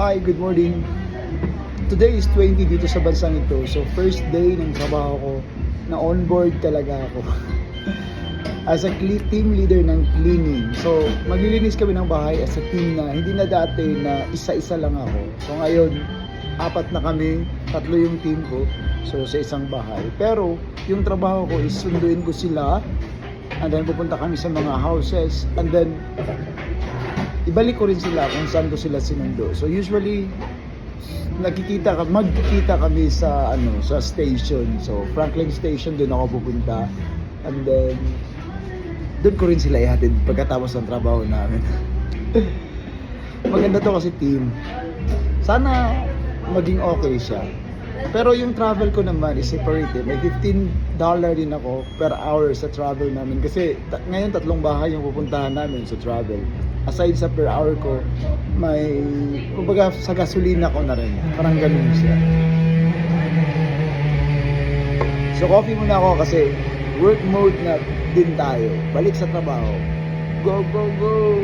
Hi, good morning. Today is 20 dito sa bansang ito. So first day ng trabaho ko na on-board talaga ako. As a team leader ng cleaning. So maglilinis kami ng bahay as a team na hindi na dati na isa-isa lang ako. So ngayon, apat na kami, tatlo yung team ko. So sa isang bahay. Pero yung trabaho ko is sunduin ko sila. And then pupunta kami sa mga houses. And then ibalik ko rin sila kung saan ko sila sinundo. So usually magkikita kami sa sa station. So Franklin Station doon ako pupunta. And then doon ko rin sila ihatid pagkatapos ng trabaho namin. Maganda to kasi team. Sana maging okay siya. Pero yung travel ko naman is separated. May $15 din ako per hour sa travel namin. Kasi ngayon 3 bahay yung pupuntahan namin sa travel. Aside sa per hour ko, may, kumbaga sa gasolina ko na rin. Parang ganun siya. So coffee muna ako kasi work mode na din tayo. Balik sa trabaho. Go, go, go!